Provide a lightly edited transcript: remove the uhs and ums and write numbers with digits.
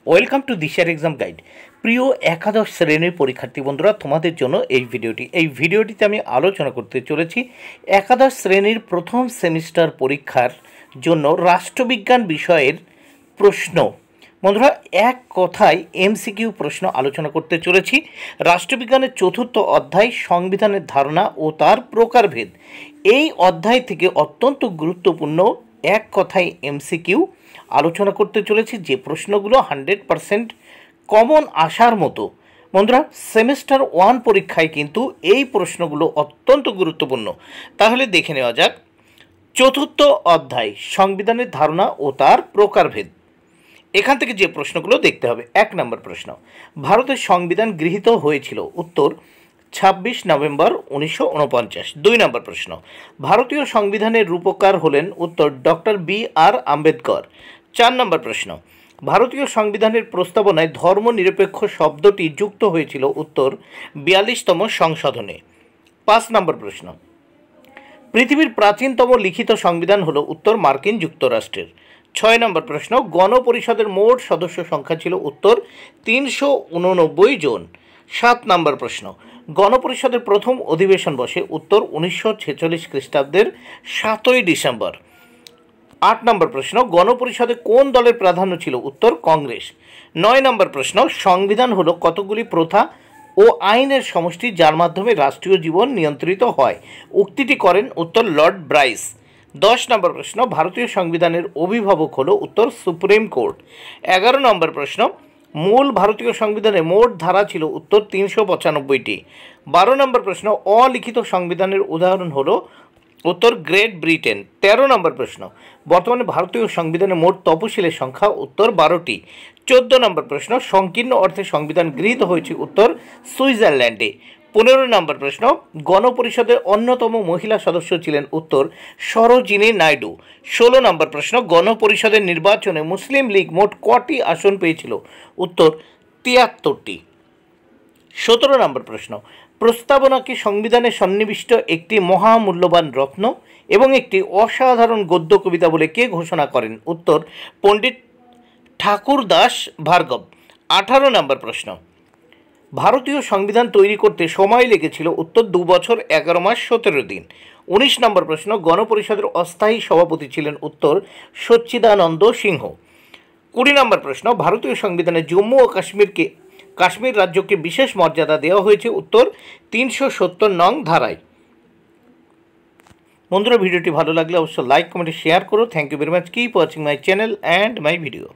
Welcome to দিশার exam guide. প্রিয় একাদশ শ্রেণীর পরীক্ষার্থী বন্ধুরা, তোমাদের জন্য এই ভিডিওটিতে আমি আলোচনা করতে চলেছি একাদশ শ্রেণীর প্রথম সেমিস্টার পরীক্ষার জন্য রাষ্ট্রবিজ্ঞান বিষয়ের প্রশ্ন। বন্ধুরা, এক কথায় এমসিকিউ প্রশ্ন আলোচনা করতে চলেছি। রাষ্ট্রবিজ্ঞানের চতুর্থ অধ্যায় সংবিধানের ধারণা ও তার প্রকারভেদ, এই অধ্যায় থেকে অত্যন্ত গুরুত্বপূর্ণ এক কথায় এমসিকিউ আলোচনা করতে চলেছি, যে প্রশ্নগুলো 100% কমন আসার মতো। বন্ধুরা, সেমিস্টার 1 পরীক্ষায় কিন্তু এই প্রশ্নগুলো অত্যন্ত গুরুত্বপূর্ণ। তাহলে দেখে নেওয়া যাক চতুর্থ অধ্যায় সংবিধানের ধারণা ও তার প্রকারভেদ। এখান থেকে যে প্রশ্নগুলো দেখতে হবে। 1 নম্বর প্রশ্ন, ভারতের সংবিধান গৃহীত হয়েছিল? উত্তর 26 নভেম্বর 1949। 2 নম্বর প্রশ্ন, ভারতীয় সংবিধানের রূপকার হলেন? উত্তর ডক্টর বি.আর. আম্বেদকর। 4 নম্বর প্রশ্ন, ভারতীয় সংবিধানের প্রস্তাবনায় ধর্মনিরপেক্ষ শব্দটি যুক্ত হয়েছিল? উত্তর 42তম সংশোধনে। 5 নম্বর প্রশ্ন, পৃথিবীর প্রাচীনতম লিখিত সংবিধান হলো? উত্তর মার্কিন যুক্তরাষ্ট্রের। 6 নম্বর প্রশ্ন, গণপরিষদের মোট সদস্য সংখ্যা ছিল? উত্তর 389 জন। 7 নম্বর প্রশ্ন, গণপরিষদের প্রথম অধিবেশন বসে? উত্তর 1946 খ্রিস্টাব্দের 7ই ডিসেম্বর। 8 নম্বর প্রশ্ন, গণপরিষদে কোন দলের প্রাধান্য ছিল? উত্তর কংগ্রেস। 9 নম্বর প্রশ্ন, সংবিধান হলো কতগুলি প্রথা ও আইনের সমষ্টি যার মাধ্যমে রাষ্ট্রীয় জীবন নিয়ন্ত্রিত হয়? উক্তিটি করেন? উত্তর লর্ড ব্রাইস। 10 নম্বর প্রশ্ন, ভারতীয় সংবিধানের অভিভাবক হলো? উত্তর সুপ্রিম কোর্ট। 11 নম্বর প্রশ্ন, মূল ভারতীয় সংবিধানে মোট ধারা ছিল? উত্তর 395টি। 12 নম্বর প্রশ্ন, অলিখিত সংবিধানের উদাহরণ হলো? উত্তর গ্রেট ব্রিটেন। 13 নম্বর প্রশ্ন, বর্তমানে ভারতীয় সংবিধানে মোট তপশিলের সংখ্যা? উত্তর 12টি। 14 নম্বর প্রশ্ন, সংকীর্ণ অর্থে সংবিধান গৃহীত হয়েছে? উত্তর সুইজারল্যান্ডে। 15 নম্বর প্রশ্ন, গণপরিষদের অন্যতম মহিলা সদস্য ছিলেন? উত্তর সরোজিনী নাইডু। 16 নম্বর প্রশ্ন, গণপরিষদের নির্বাচনে মুসলিম লীগ মোট কটি আসন পেয়েছিল? উত্তর 73টি। 17 নম্বর প্রশ্ন, প্রস্তাবনাকে সংবিধানে সন্নিবিষ্ট একটি মহামূল্যবান রত্ন এবং একটি অসাধারণ গদ্য কবিতা বলে কে ঘোষণা করেন? উত্তর পণ্ডিত ঠাকুরদাস ভার্গব। 18 নম্বর প্রশ্ন, ভারতীয় সংবিধান তৈরি করতে সময় লেগেছিল? উত্তর 2 বছর 11 মাস 17 দিন। 19 নম্বর প্রশ্ন, গণপরিষদের অস্থায়ী সভাপতি ছিলেন? উত্তর সচ্চিদানন্দ সিংহ। 20 নম্বর প্রশ্ন, ভারতীয় সংবিধানে জম্মু ও কাশ্মীর রাজ্যকে বিশেষ মর্যাদা দেওয়া হয়েছে? উত্তর 370 নং ধারায়। বন্ধুরা, ভিডিওটি ভালো লাগলে অবশ্যই লাইক কমেন্ট শেয়ার করো। Thank you very much. Keep watching my channel and my video.